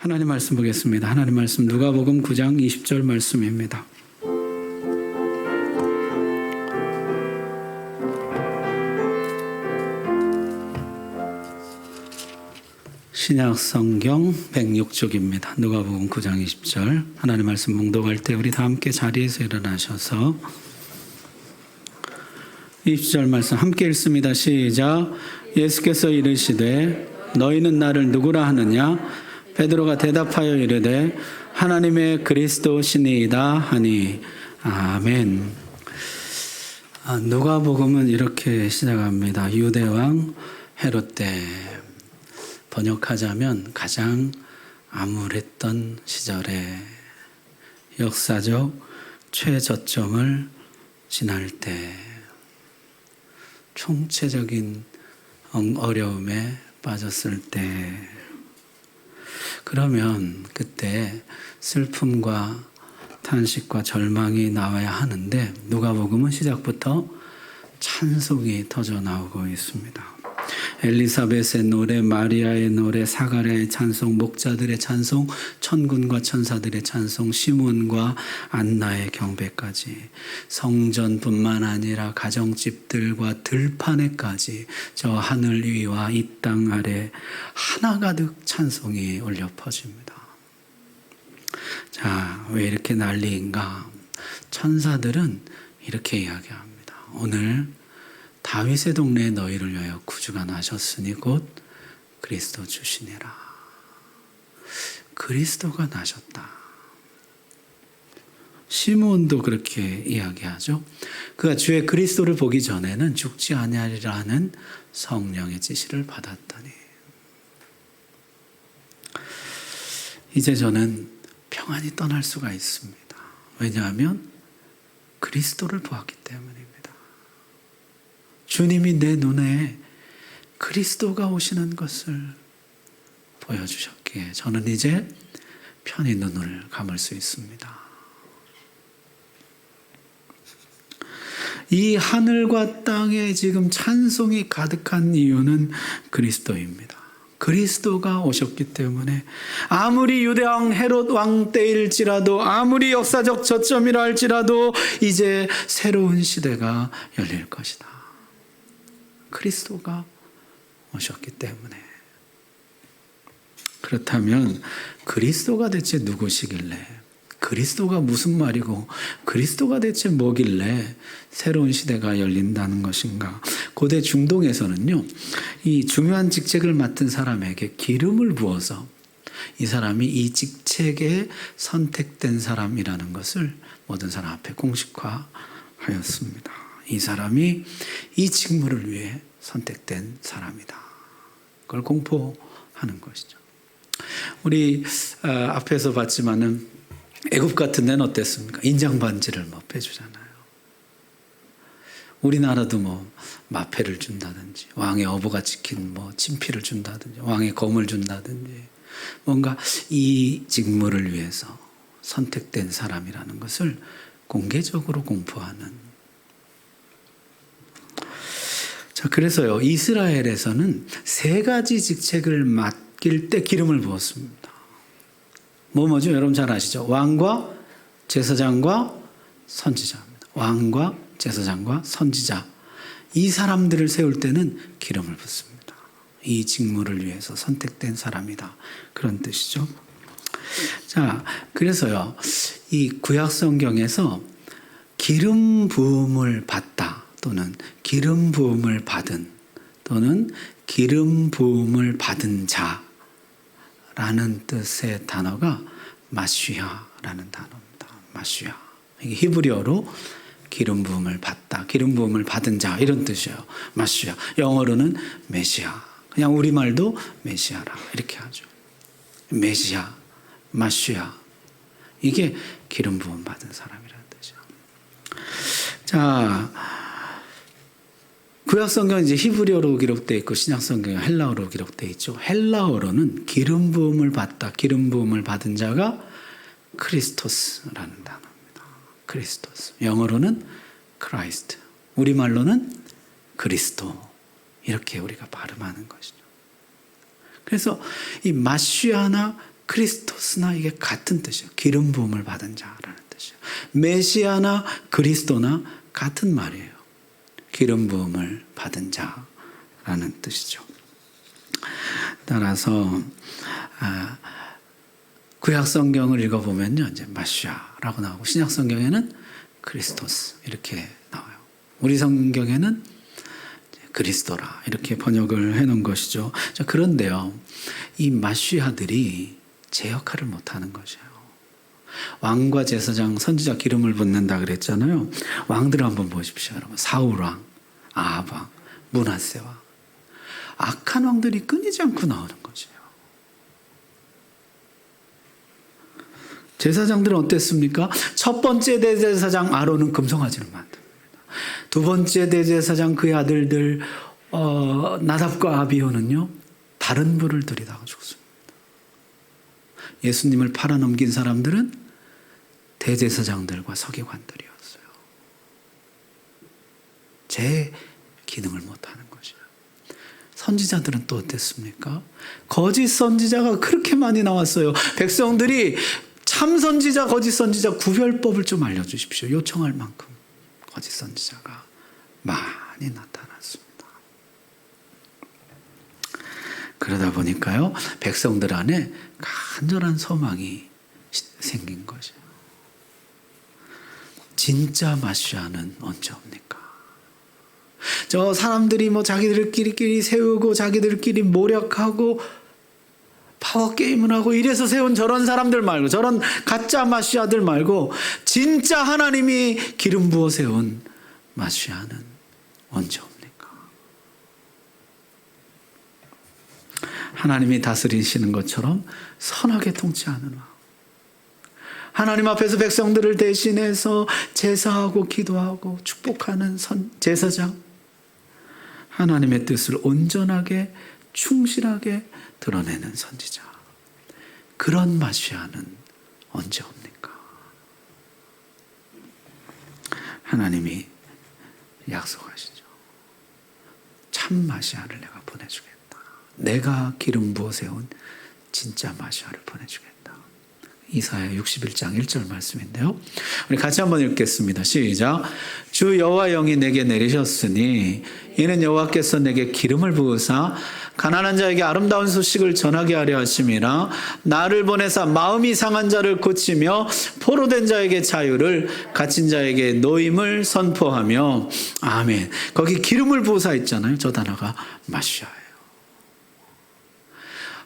하나님 말씀 보겠습니다. 하나님 말씀 누가복음 9장 20절 말씀입니다. 신약 성경 106쪽입니다. 누가복음 9장 20절. 하나님 말씀 봉독할 때 우리 다 함께 자리에서 일어나셔서 20절 말씀 함께 읽습니다. 시작. 예수께서 이르시되 너희는 나를 누구라 하느냐? 베드로가 대답하여 이르되 하나님의 그리스도시니이다 하니. 아멘. 누가복음은 이렇게 시작합니다. 유대왕 헤롯 때, 번역하자면 가장 암울했던 시절에 역사적 최저점을 지날 때, 총체적인 어려움에 빠졌을 때, 그러면 그때 슬픔과 탄식과 절망이 나와야 하는데 누가복음은 시작부터 찬송이 터져 나오고 있습니다. 엘리사벳의 노래, 마리아의 노래, 사가랴의 찬송, 목자들의 찬송, 천군과 천사들의 찬송, 시몬과 안나의 경배까지, 성전뿐만 아니라 가정집들과 들판에까지 저 하늘 위와 이 땅 아래 하나가득 찬송이 울려 퍼집니다. 자, 왜 이렇게 난리인가? 천사들은 이렇게 이야기합니다. 오늘 다윗의 동네에 너희를 위하여 구주가 나셨으니 곧 그리스도 주시니라. 그리스도가 나셨다. 시몬도 그렇게 이야기하죠. 그가 주의 그리스도를 보기 전에는 죽지 아니하리라 하는 성령의 지시를 받았더니 이제 저는 평안히 떠날 수가 있습니다. 왜냐하면 그리스도를 보았기 때문입니다. 주님이 내 눈에 그리스도가 오시는 것을 보여주셨기에 저는 이제 편히 눈을 감을 수 있습니다. 이 하늘과 땅에 지금 찬송이 가득한 이유는 그리스도입니다. 그리스도가 오셨기 때문에 아무리 유대왕 헤롯 왕 때일지라도, 아무리 역사적 저점이라 할지라도 이제 새로운 시대가 열릴 것이다. 그리스도가 오셨기 때문에. 그렇다면 그리스도가 대체 누구시길래, 그리스도가 무슨 말이고 그리스도가 대체 뭐길래 새로운 시대가 열린다는 것인가? 고대 중동에서는요, 이 중요한 직책을 맡은 사람에게 기름을 부어서 이 사람이 이 직책에 선택된 사람이라는 것을 모든 사람 앞에 공식화하였습니다. 이 사람이 이 직무를 위해 선택된 사람이다. 그걸 공포하는 것이죠. 우리 앞에서 봤지만은 애굽 같은 데는 어땠습니까? 인장 반지를 빼주잖아요. 우리나라도 마패를 준다든지, 왕의 어부가 지킨 친필을 준다든지, 왕의 검을 준다든지, 뭔가 이 직무를 위해서 선택된 사람이라는 것을 공개적으로 공포하는. 자, 그래서요, 이스라엘에서는 3가지 직책을 맡길 때 기름을 부었습니다. 뭐죠? 여러분 잘 아시죠? 왕과 제사장과 선지자입니다. 왕과 제사장과 선지자. 이 사람들을 세울 때는 기름을 붓습니다. 이 직무를 위해서 선택된 사람이다. 그런 뜻이죠. 자, 그래서요, 이 구약 성경에서 기름 부음을 받다, 또는 기름 부음을 받은, 또는 기름 부음을 받은 자라는 뜻의 단어가 마시아라는 단어입니다. 마시아. 이게 히브리어로 기름 부음을 받다, 기름 부음을 받은 자, 이런 뜻이에요. 마시아. 영어로는 메시아. 그냥 우리말도 메시아라 이렇게 하죠. 메시아, 마시아. 이게 기름 부음 받은 사람이라는 뜻이에요. 자, 구약 성경은 이제 히브리어로 기록되어 있고 신약 성경은 헬라어로 기록되어 있죠. 헬라어로는 기름 부음을 받다, 기름 부음을 받은 자가 크리스토스라는 단어입니다. 크리스토스. 영어로는 크라이스트. 우리말로는 그리스도. 이렇게 우리가 발음하는 것이죠. 그래서 이 마시아나 크리스토스나 이게 같은 뜻이에요. 기름 부음을 받은 자라는 뜻이에요. 메시아나 그리스도나 같은 말이에요. 기름 부음을 받은 자라는 뜻이죠. 따라서 구약 성경을 읽어보면요, 이제 마시아라고 나오고 신약 성경에는 크리스토스 이렇게 나와요. 우리 성경에는 그리스도라 이렇게 번역을 해놓은 것이죠. 자, 그런데요, 이 마시아들이 제 역할을 못하는 것이에요. 왕과 제사장, 선지자 기름을 붓는다 그랬잖아요. 왕들을 한번 보십시오, 여러분. 사울왕, 아합왕, 므낫세왕. 악한 왕들이 끊이지 않고 나오는 것이에요. 제사장들은 어땠습니까? 첫 번째 대제사장 아론은 금송아지를 만듭니다. 두 번째 대제사장 그의 아들들 나답과 아비후는요, 다른 불을 들이다가 죽습니다. 예수님을 팔아넘긴 사람들은 대제사장들과 서기관들이었어요. 제 기능을 못하는 것이에요. 선지자들은 또 어땠습니까? 거짓 선지자가 그렇게 많이 나왔어요. 백성들이 참 선지자, 거짓 선지자 구별법을 좀 알려주십시오. 요청할 만큼 거짓 선지자가 많이 나타났습니다. 그러다 보니까요, 백성들 안에 간절한 소망이 생긴 거죠. 진짜 마시아는 언제 옵니까? 저 사람들이 뭐 자기들끼리 세우고 자기들끼리 모략하고 파워게임을 하고 이래서 세운 저런 사람들 말고, 저런 가짜 마시아들 말고 진짜 하나님이 기름 부어 세운 마시아는 언제 옵니까? 하나님이 다스리시는 것처럼 선하게 통치하는 왕, 하나님 앞에서 백성들을 대신해서 제사하고 기도하고 축복하는 제사장, 하나님의 뜻을 온전하게 충실하게 드러내는 선지자, 그런 마시아는 언제 옵니까? 하나님이 약속하시죠. 참 마시아를 내가 보내주겠다. 내가 기름 부어 세운 진짜 마시아를 보내주겠다. 이사야 61장 1절 말씀인데요. 우리 같이 한번 읽겠습니다. 시작. 주 여호와 영이 내게 내리셨으니 이는 여호와께서 내게 기름을 부으사 가난한 자에게 아름다운 소식을 전하게 하려 하심이라. 나를 보내사 마음이 상한 자를 고치며 포로된 자에게 자유를, 갇힌 자에게 노임을 선포하며. 아멘. 거기 기름을 부으사 있잖아요. 저 단어가 마시아예요.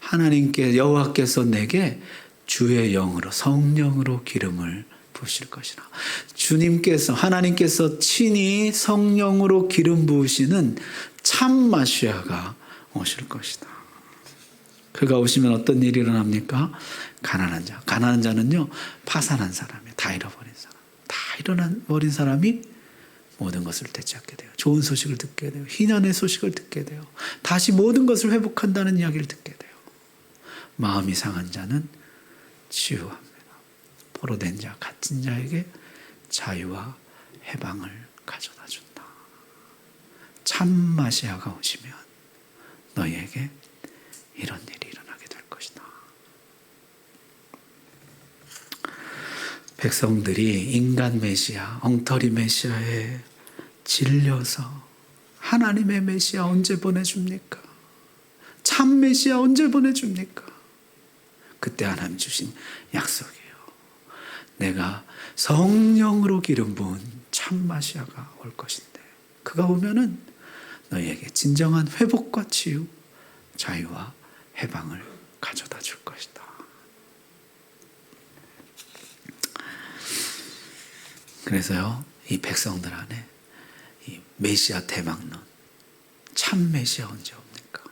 하나님께, 여호와께서 내게 주의 영으로, 성령으로 기름을 부으실 것이라. 주님께서, 하나님께서 친히 성령으로 기름 부으시는 참 마시아가 오실 것이다. 그가 오시면 어떤 일이 일어납니까? 가난한 자. 가난한 자는요, 파산한 사람이에요. 다 잃어버린 사람. 다 잃어버린 사람이 모든 것을 되찾게 돼요. 좋은 소식을 듣게 돼요. 희년의 소식을 듣게 돼요. 다시 모든 것을 회복한다는 이야기를 듣게 돼요. 마음이 상한 자는 치유합니다. 포로된 자, 갇힌 자에게 자유와 해방을 가져다 준다. 참 마시아가 오시면 너희에게 이런 일이 일어나게 될 것이다. 백성들이 인간 메시아, 엉터리 메시아에 질려서 하나님의 메시아 언제 보내줍니까? 참 메시아 언제 보내줍니까? 그때 하나님 주신 약속이에요. 내가 성령으로 기름 부은 참 마시아가 올 것인데, 그가 오면은 너희에게 진정한 회복과 치유, 자유와 해방을 가져다 줄 것이다. 그래서요, 이 백성들 안에 이 메시아 대망론, 참 메시아 언제 옵니까?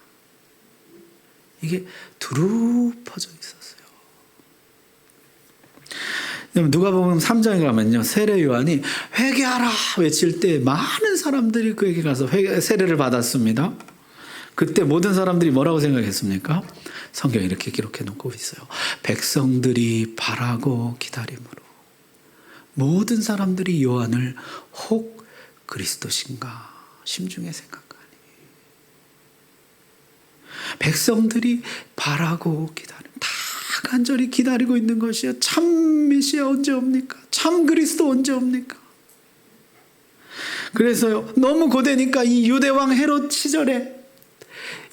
이게 두루 퍼져 있었어요. 누가복음 3장에 가면요, 세례 요한이 회개하라 외칠 때 많은 사람들이 그에게 가서 세례를 받았습니다. 그때 모든 사람들이 뭐라고 생각했습니까? 성경에 이렇게 기록해 놓고 있어요. 백성들이 바라고 기다림으로 모든 사람들이 요한을 혹 그리스도신가 심중에 생각하니. 백성들이 바라고 기다림, 다 간절히 기다리고 있는 것이요. 참 메시아 언제 옵니까? 참 그리스도 언제 옵니까? 그래서요, 너무 고되니까 이 유대왕 헤롯 시절에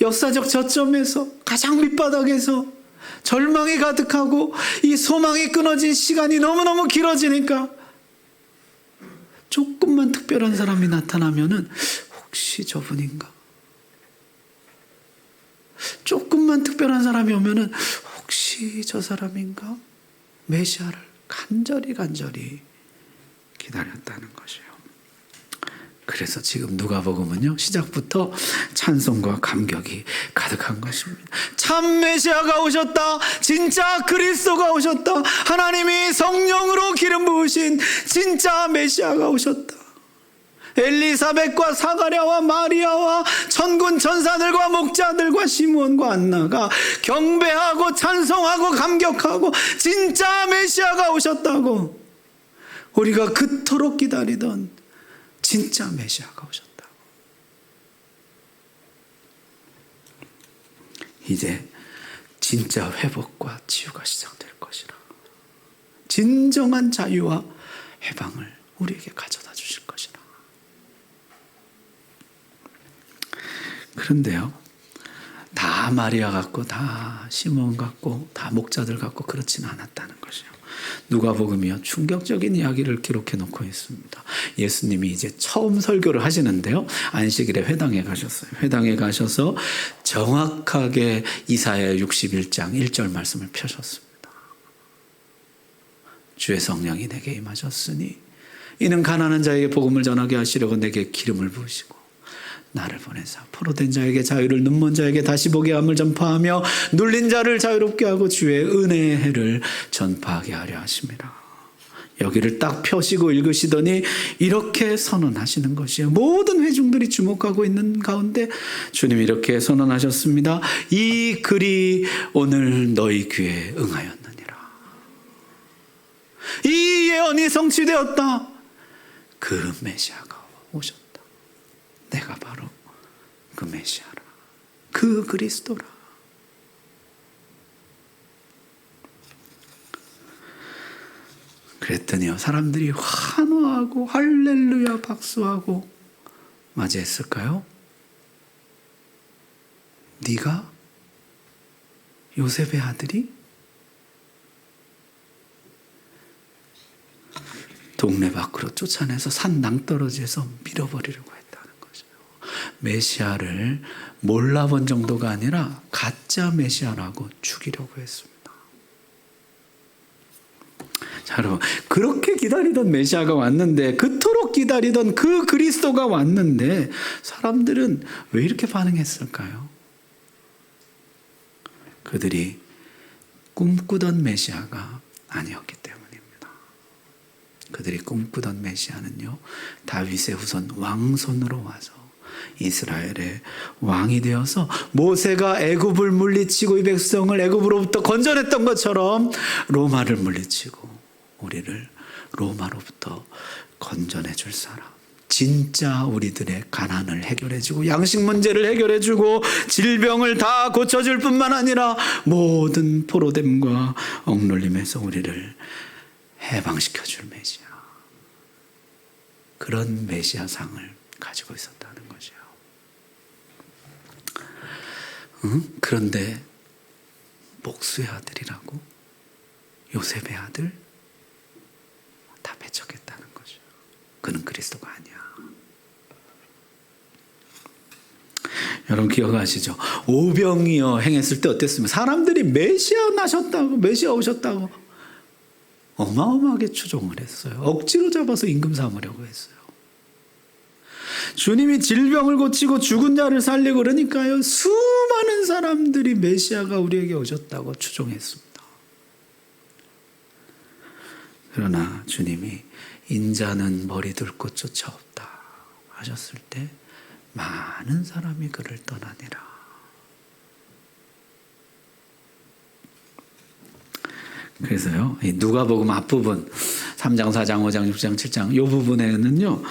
역사적 저점에서 가장 밑바닥에서 절망이 가득하고 이 소망이 끊어진 시간이 너무너무 길어지니까 조금만 특별한 사람이 나타나면은 혹시 저분인가? 조금만 특별한 사람이 오면은 혹시 저 사람인가? 메시아를 간절히 기다렸다는 것이에요. 그래서 지금 누가복음은요, 시작부터 찬송과 감격이 가득한 것입니다. 참 메시아가 오셨다. 진짜 그리스도가 오셨다. 하나님이 성령으로 기름 부으신 진짜 메시아가 오셨다. 엘리사벳과 사가랴와 마리아와 천군 천사들과 목자들과 시므온과 안나가 경배하고 찬송하고 감격하고 진짜 메시아가 오셨다고, 우리가 그토록 기다리던 진짜 메시아가 오셨다고. 이제 진짜 회복과 치유가 시작될 것이라. 진정한 자유와 해방을 우리에게 가져다 주실 것이라. 그런데요, 다 마리아 같고 다 시몬 같고 다 목자들 같고 그렇지는 않았다는 것이요. 누가복음이요, 충격적인 이야기를 기록해 놓고 있습니다. 예수님이 이제 처음 설교를 하시는데요, 안식일에 회당에 가셨어요. 회당에 가셔서 정확하게 이사야 61장 1절 말씀을 펴셨습니다. 주의 성령이 내게 임하셨으니 이는 가난한 자에게 복음을 전하게 하시려고 내게 기름을 부으시고 나를 보내사 포로된 자에게 자유를, 눈먼 자에게 다시 보게 함을 전파하며 눌린 자를 자유롭게 하고 주의 은혜의 해를 전파하게 하려 하심이라. 여기를 딱 펴시고 읽으시더니 이렇게 선언하시는 것이에요. 모든 회중들이 주목하고 있는 가운데 주님이 이렇게 선언하셨습니다. 이 글이 오늘 너희 귀에 응하였느니라. 이 예언이 성취되었다. 그 메시아가 오셨다. 내가 바로 그 메시아라. 그 그리스도라. 그랬더니요, 사람들이 환호하고 할렐루야 박수하고 맞이했을까요? 네가 요셉의 아들이? 동네 밖으로 쫓아내서 산 낭떠러지에서 밀어버리려고 했다는 거죠. 메시아를 몰라본 정도가 아니라 가짜 메시아라고 죽이려고 했습니다. 자, 여러분, 그렇게 기다리던 메시아가 왔는데, 그토록 기다리던 그 그리스도가 왔는데 사람들은 왜 이렇게 반응했을까요? 그들이 꿈꾸던 메시아가 아니었기 때문입니다. 그들이 꿈꾸던 메시아는요, 다윗의 후손 왕손으로 와서 이스라엘의 왕이 되어서 모세가 애굽을 물리치고 이 백성을 애굽으로부터 건져냈던 것처럼 로마를 물리치고 우리를 로마로부터 건져내 줄 사람, 진짜 우리들의 가난을 해결해주고 양식 문제를 해결해주고 질병을 다 고쳐줄 뿐만 아니라 모든 포로됨과 억눌림에서 우리를 해방시켜줄 메시아, 그런 메시아 상을 가지고 있었다는 것이에요. 그런데 목수의 아들이라고? 요셉의 아들? 다 배척했다는 거죠. 그는 그리스도가 아니야. 여러분 기억하시죠? 오병이어 행했을 때 어땠습니까? 사람들이 메시아 나셨다고, 메시아 오셨다고 어마어마하게 추종을 했어요. 억지로 잡아서 임금 삼으려고 했어요. 주님이 질병을 고치고 죽은 자를 살리고 그러니까요, 수많은 사람들이 메시아가 우리에게 오셨다고 추종했습니다. 그러나 주님이 인자는 머리 둘 곳 조차 없다 하셨을 때 많은 사람이 그를 떠나니라. 그래서요, 누가복음 앞부분 3장, 4장, 5장, 6장, 7장 이 부분에는요,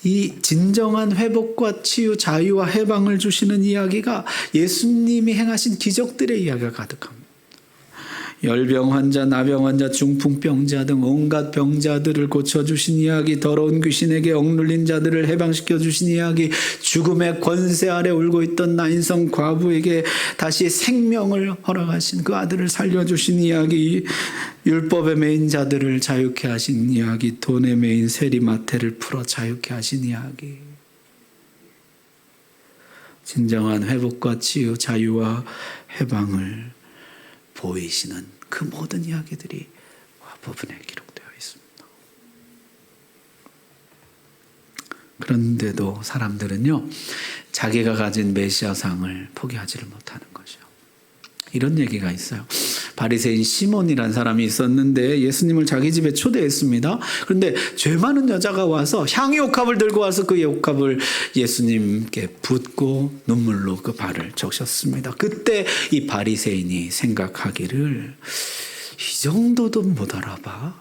이 진정한 회복과 치유, 자유와 해방을 주시는 이야기가 예수님이 행하신 기적들의 이야기가 가득합니다. 열병 환자, 나병 환자, 중풍병자 등 온갖 병자들을 고쳐주신 이야기, 더러운 귀신에게 억눌린 자들을 해방시켜 주신 이야기, 죽음의 권세 아래 울고 있던 나인성 과부에게 다시 생명을 허락하신 그 아들을 살려주신 이야기, 율법에 매인 자들을 자유케 하신 이야기, 돈에 매인 세리마태를 풀어 자유케 하신 이야기, 진정한 회복과 치유, 자유와 해방을 보이시는 그 모든 이야기들이 부분에 기록되어 있습니다. 그런데도 사람들은요, 자기가 가진 메시아상을 포기하지를 못하는 것이요. 이런 얘기가 있어요. 바리새인 시몬이라는 사람이 있었는데 예수님을 자기 집에 초대했습니다. 그런데 죄 많은 여자가 와서 향유옥합을 들고 와서 그옥합을 예수님께 붓고 눈물로 그 발을 적셨습니다. 그때 이 바리새인이 생각하기를, 이 정도도 못 알아봐?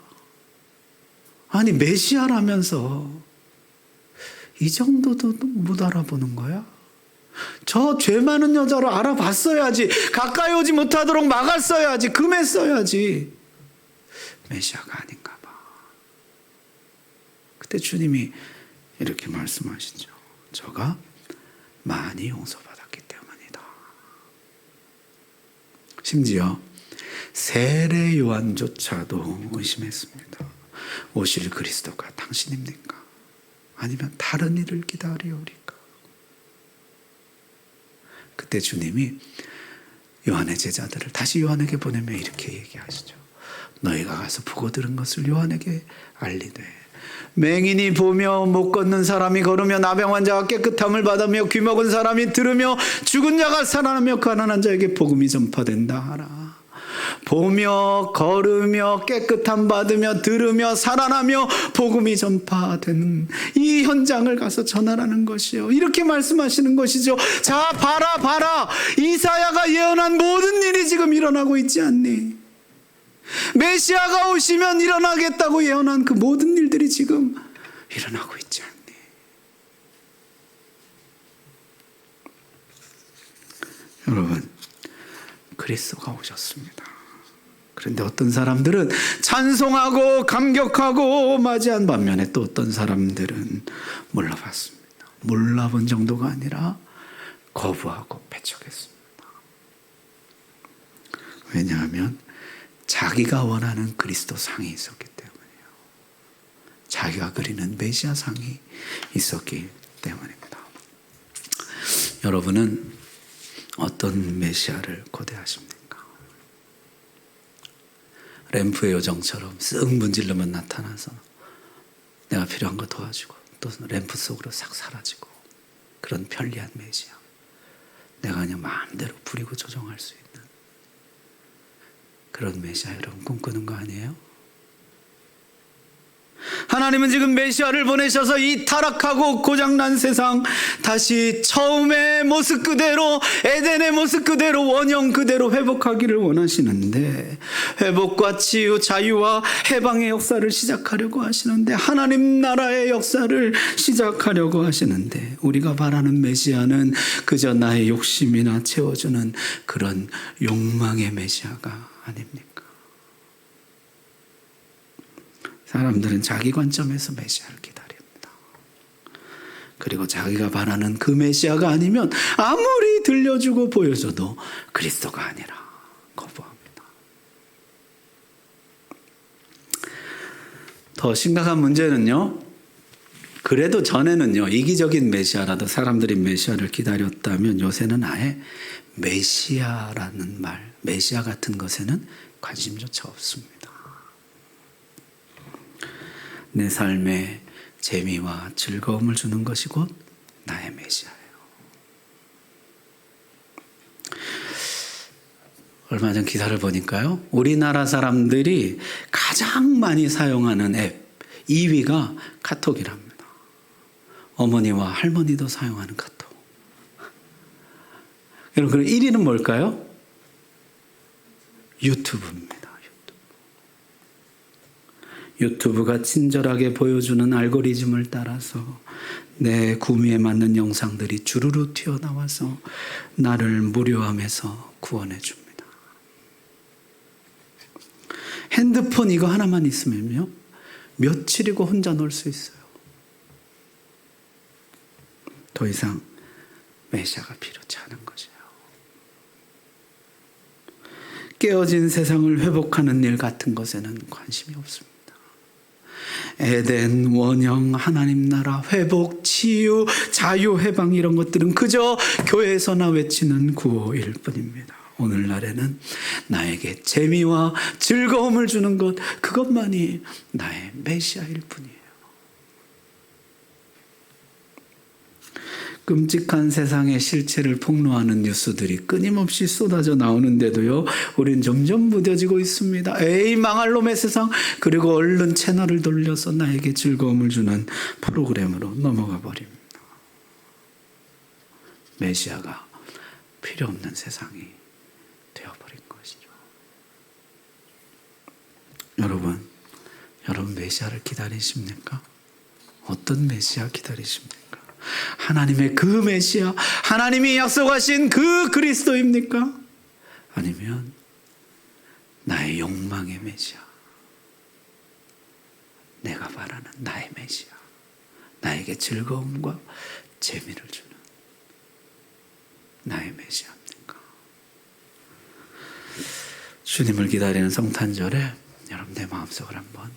아니 메시아라면서 이 정도도 못 알아보는 거야? 저 죄 많은 여자를 알아봤어야지, 가까이 오지 못하도록 막았어야지, 금했어야지. 메시아가 아닌가 봐. 그때 주님이 이렇게 말씀하시죠. 저가 많이 용서받았기 때문이다. 심지어 세례 요한조차도 의심했습니다. 오실 그리스도가 당신입니까? 아니면 다른 이를 기다리오리까? 그때 주님이 요한의 제자들을 다시 요한에게 보내며 이렇게 얘기하시죠. 너희가 가서 보고 들은 것을 요한에게 알리되, 맹인이 보며 못 걷는 사람이 걸으며 나병 환자가 깨끗함을 받으며 귀 먹은 사람이 들으며 죽은 자가 살아나며 가난한 자에게 복음이 전파된다 하라. 보며 걸으며 깨끗함 받으며 들으며 살아나며 복음이 전파되는 이 현장을 가서 전하라는 것이요. 이렇게 말씀하시는 것이죠. 자, 봐라. 이사야가 예언한 모든 일이 지금 일어나고 있지 않니? 메시아가 오시면 일어나겠다고 예언한 그 모든 일들이 지금 일어나고 있지 않니? 여러분, 그리스도가 오셨습니다. 그런데 어떤 사람들은 찬송하고 감격하고 맞이한 반면에 또 어떤 사람들은 몰라봤습니다. 몰라본 정도가 아니라 거부하고 배척했습니다. 왜냐하면 자기가 원하는 그리스도 상이 있었기 때문이에요. 자기가 그리는 메시아 상이 있었기 때문입니다. 여러분은 어떤 메시아를 고대하십니까? 램프의 요정처럼 쓱 문지르면 나타나서 내가 필요한 거 도와주고 또 램프 속으로 싹 사라지고, 그런 편리한 메시아, 내가 그냥 마음대로 부리고 조정할 수 있는 그런 메시아 여러분 꿈꾸는 거 아니에요? 하나님은 지금 메시아를 보내셔서 이 타락하고 고장난 세상 다시 처음의 모습 그대로, 에덴의 모습 그대로, 원형 그대로 회복하기를 원하시는데, 회복과 치유, 자유와 해방의 역사를 시작하려고 하시는데, 하나님 나라의 역사를 시작하려고 하시는데, 우리가 바라는 메시아는 그저 나의 욕심이나 채워주는 그런 욕망의 메시아가 아닙니까? 사람들은 자기 관점에서 메시아를 기다립니다. 그리고 자기가 바라는 그 메시아가 아니면 아무리 들려주고 보여줘도 그리스도가 아니라 거부합니다. 더 심각한 문제는요, 그래도 전에는요, 이기적인 메시아라도 사람들이 메시아를 기다렸다면 요새는 아예 메시아라는 말, 메시아 같은 것에는 관심조차 없습니다. 내 삶에 재미와 즐거움을 주는 것이 곧 나의 메시아예요. 얼마 전 기사를 보니까요, 우리나라 사람들이 가장 많이 사용하는 앱 2위가 카톡이랍니다. 어머니와 할머니도 사용하는 카톡. 여러분, 그럼 1위는 뭘까요? 유튜브입니다. 유튜브가 친절하게 보여주는 알고리즘을 따라서 내 구미에 맞는 영상들이 주르르 튀어나와서 나를 무료함에서 구원해 줍니다. 핸드폰 이거 하나만 있으면요, 며칠이고 혼자 놀 수 있어요. 더 이상 메시아가 필요치 않은 것이에요. 깨어진 세상을 회복하는 일 같은 것에는 관심이 없습니다. 에덴, 원형, 하나님 나라, 회복, 치유, 자유, 해방 이런 것들은 그저 교회에서나 외치는 구호일 뿐입니다. 오늘날에는 나에게 재미와 즐거움을 주는 것, 그것만이 나의 메시아일 뿐이에요. 끔찍한 세상의 실체를 폭로하는 뉴스들이 끊임없이 쏟아져 나오는데도요, 우린 점점 무뎌지고 있습니다. 에이, 망할 놈의 세상. 그리고 얼른 채널을 돌려서 나에게 즐거움을 주는 프로그램으로 넘어가 버립니다. 메시아가 필요 없는 세상이 되어버린 것이죠. 여러분 메시아를 기다리십니까? 어떤 메시아 기다리십니까? 하나님의 그 메시아, 하나님이 약속하신 그 그리스도입니까? 아니면 나의 욕망의 메시아, 내가 바라는 나의 메시아, 나에게 즐거움과 재미를 주는 나의 메시아입니까? 주님을 기다리는 성탄절에 여러분 내 마음속을 한번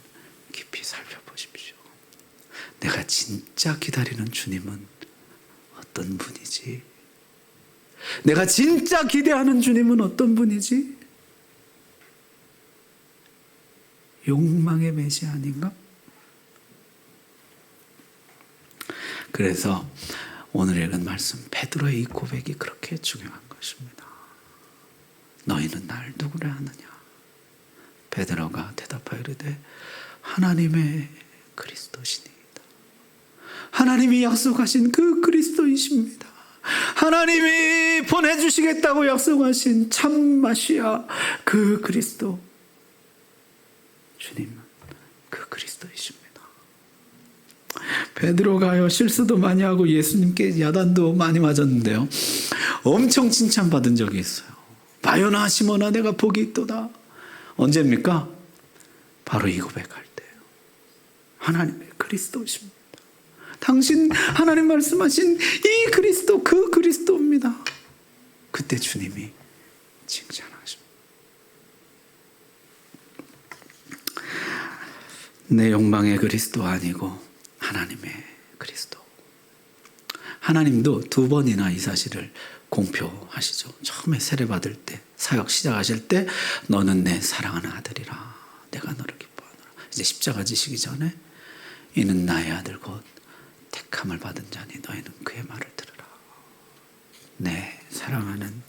깊이 살펴보십시오. 내가 진짜 기다리는 주님은 어떤 분이지? 내가 진짜 기대하는 주님은 어떤 분이지? 욕망의 메시아 아닌가? 그래서 오늘 읽은 말씀 베드로의 이 고백이 그렇게 중요한 것입니다. 너희는 날 누구라 하느냐? 베드로가 대답하여 이르되 하나님의 그리스도시니 하나님이 약속하신 그 그리스도이십니다. 하나님이 보내주시겠다고 약속하신 참 메시아 그 그리스도, 주님은 그 그리스도이십니다. 베드로가요, 실수도 많이 하고 예수님께 야단도 많이 맞았는데요, 엄청 칭찬받은 적이 있어요. 바요나 시몬아 내가 복이 있도다. 언제입니까? 바로 이 고백할 때예요. 하나님의 그리스도십니다. 당신 하나님 말씀하신 이 그리스도, 그 그리스도입니다. 그때 주님이 칭찬하십니다. 내 욕망의 그리스도 아니고 하나님의 그리스도. 하나님도 2번이나 이 사실을 공표하시죠. 처음에 세례받을 때, 사역 시작하실 때 너는 내 사랑하는 아들이라 내가 너를 기뻐하노라. 이제 십자가 지시기 전에 이는 나의 아들 곧 택함을 받은 자니 너희는 그의 말을 들으라. 내 사랑하는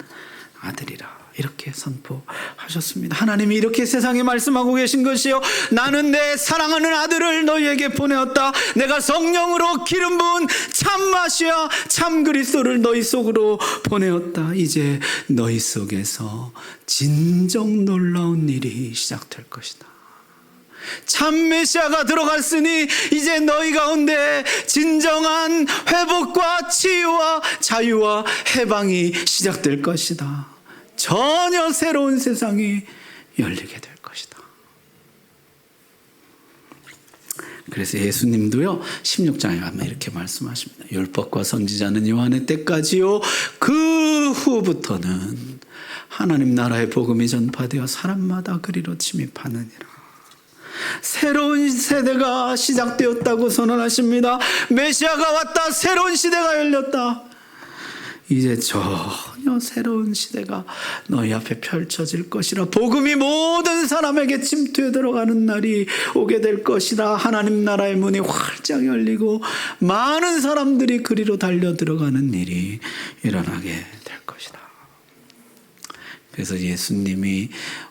아들이라 이렇게 선포하셨습니다. 하나님이 이렇게 세상에 말씀하고 계신 것이요, 나는 내 사랑하는 아들을 너희에게 보내었다. 내가 성령으로 기름 부은 참 메시아 참 그리스도를 너희 속으로 보내었다. 이제 너희 속에서 진정 놀라운 일이 시작될 것이다. 참 메시아가 들어갔으니 이제 너희 가운데 진정한 회복과 치유와 자유와 해방이 시작될 것이다. 전혀 새로운 세상이 열리게 될 것이다. 그래서 예수님도요 16장에 가면 이렇게 말씀하십니다. 율법과 선지자는 요한의 때까지요, 그 후부터는 하나님 나라의 복음이 전파되어 사람마다 그리로 침입하느니라. 새로운 세대가 시작되었다고 선언하십니다. 메시아가 왔다. 새로운 시대가 열렸다. 이제 전혀 새로운 시대가 너희 앞에 펼쳐질 것이라. 복음이 모든 사람에게 침투해 들어가는 날이 오게 될 것이라. 하나님 나라의 문이 활짝 열리고 많은 사람들이 그리로 달려 들어가는 일이 일어나게 될 것이다. 그래서 예수님이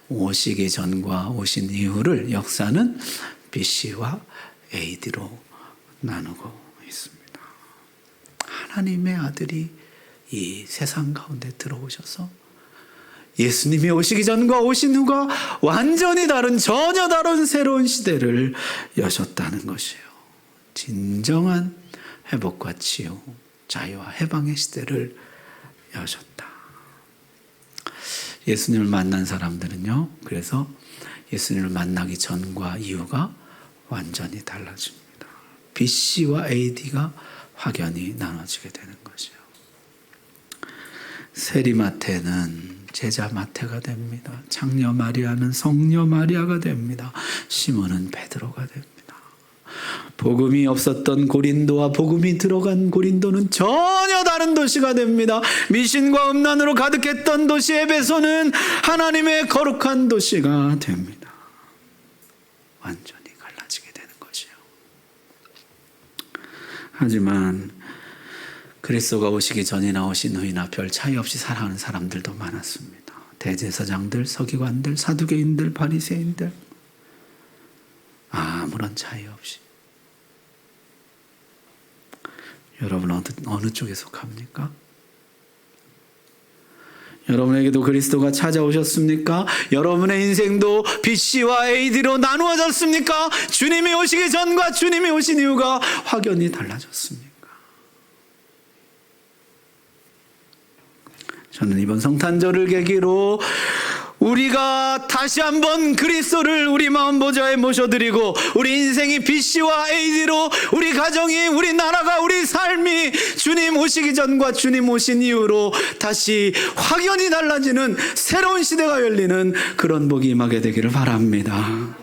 오시기 전과 오신 이후를 역사는 BC와 AD로 나누고 있습니다. 하나님의 아들이 이 세상 가운데 들어오셔서 예수님이 오시기 전과 오신 후가 완전히 다른, 전혀 다른 새로운 시대를 여셨다는 것이에요. 진정한 회복과 치유, 자유와 해방의 시대를 여셨다. 예수님을 만난 사람들은요, 그래서 예수님을 만나기 전과 이후가 완전히 달라집니다. BC와 AD가 확연히 나눠지게 되는 것이요. 세리마태는 제자 마태가 됩니다. 장녀 마리아는 성녀 마리아가 됩니다. 시몬은 베드로가 됩니다. 복음이 없었던 고린도와 복음이 들어간 고린도는 전혀 다른 도시가 됩니다. 미신과 음란으로 가득했던 도시 에베소는 하나님의 거룩한 도시가 됩니다. 완전히 갈라지게 되는 것이요. 하지만 그리스도가 오시기 전이나 오신 후이나 별 차이 없이 살아가는 사람들도 많았습니다. 대제사장들, 서기관들, 사두개인들, 바리새인들, 아무런 차이 없이. 여러분 어느 쪽에 속합니까? 여러분에게도 그리스도가 찾아오셨습니까? 여러분의 인생도 BC와 AD로 나누어졌습니까? 주님이 오시기 전과 주님이 오신 이후가 확연히 달라졌습니까? 저는 이번 성탄절을 계기로 우리가 다시 한번 그리스도를 우리 마음 보좌에 모셔드리고 우리 인생이 BC와 AD로 우리 가정이 우리 나라가 우리 삶이 주님 오시기 전과 주님 오신 이후로 다시 확연히 달라지는 새로운 시대가 열리는 그런 복이 임하게 되기를 바랍니다.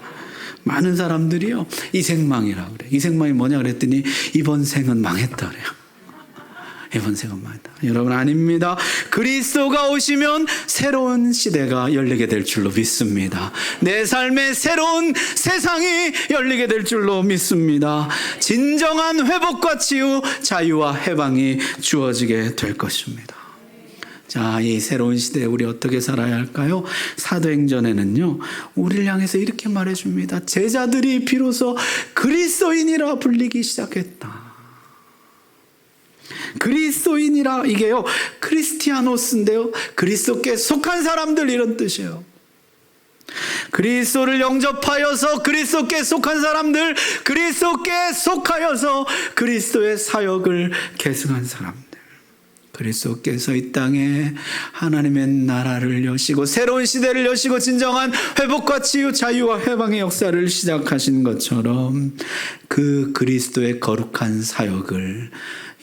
많은 사람들이요 이생망이라고 그래. 이생망이 뭐냐 그랬더니 이번 생은 망했다 그래요. 이번 생은 망했다. 여러분 아닙니다. 그리스도가 오시면 새로운 시대가 열리게 될 줄로 믿습니다. 내 삶에 새로운 세상이 열리게 될 줄로 믿습니다. 진정한 회복과 치유, 자유와 해방이 주어지게 될 것입니다. 자, 이 새로운 시대에 우리 어떻게 살아야 할까요? 사도행전에는요, 우리를 향해서 이렇게 말해줍니다. 제자들이 비로소 그리스도인이라 불리기 시작했다. 그리스도인이라, 이게요 크리스티아노스인데요, 그리스도께 속한 사람들 이런 뜻이에요. 그리스도를 영접하여서 그리스도께 속한 사람들, 그리스도께 속하여서 그리스도의 사역을 계승한 사람들. 그리스도께서 이 땅에 하나님의 나라를 여시고 새로운 시대를 여시고 진정한 회복과 치유, 자유와 해방의 역사를 시작하신 것처럼 그 그리스도의 거룩한 사역을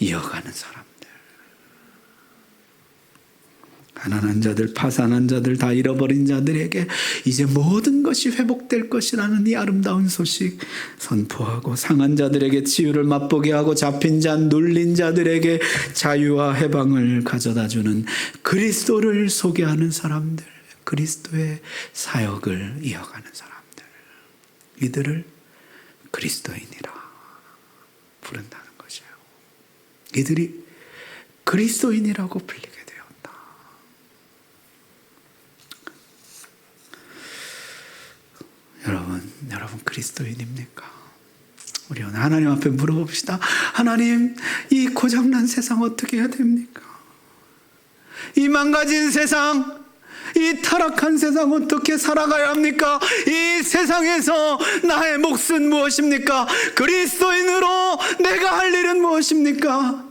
이어가는 사람들. 가난한 자들, 파산한 자들, 다 잃어버린 자들에게 이제 모든 것이 회복될 것이라는 이 아름다운 소식 선포하고, 상한 자들에게 치유를 맛보게 하고, 잡힌 자, 눌린 자들에게 자유와 해방을 가져다주는 그리스도를 소개하는 사람들, 그리스도의 사역을 이어가는 사람들, 이들을 그리스도인이라 부른다는 것이에요. 이들이 그리스도인이라고 불리게 되었다. 여러분 그리스도인입니까? 우리 오늘 하나님 앞에 물어봅시다. 하나님, 이 고장난 세상 어떻게 해야 됩니까? 이 망가진 세상, 이 타락한 세상 어떻게 살아가야 합니까? 이 세상에서 나의 몫은 무엇입니까? 그리스도인으로 내가 할 일은 무엇입니까?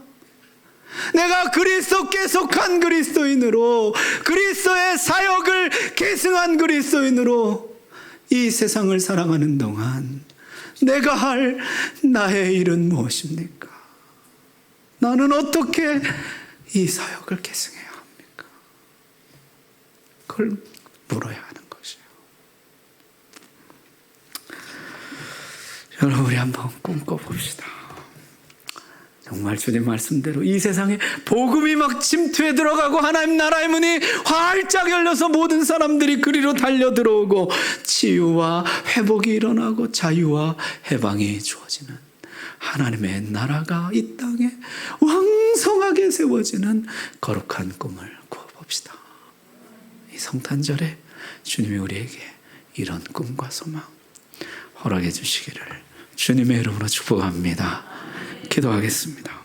내가 그리스도께 속한 그리스도인으로, 그리스도의 사역을 계승한 그리스도인으로 이 세상을 살아가는 동안 내가 할 나의 일은 무엇입니까? 나는 어떻게 이 사역을 계승해야 합니까? 그걸 물어야 하는 것이에요. 여러분, 우리 한번 꿈꿔봅시다. 정말 주님 말씀대로 이 세상에 복음이 막 침투해 들어가고 하나님 나라의 문이 활짝 열려서 모든 사람들이 그리로 달려 들어오고 치유와 회복이 일어나고 자유와 해방이 주어지는 하나님의 나라가 이 땅에 왕성하게 세워지는 거룩한 꿈을 꾸어봅시다. 이 성탄절에 주님이 우리에게 이런 꿈과 소망 허락해 주시기를 주님의 이름으로 축복합니다. 기도하겠습니다.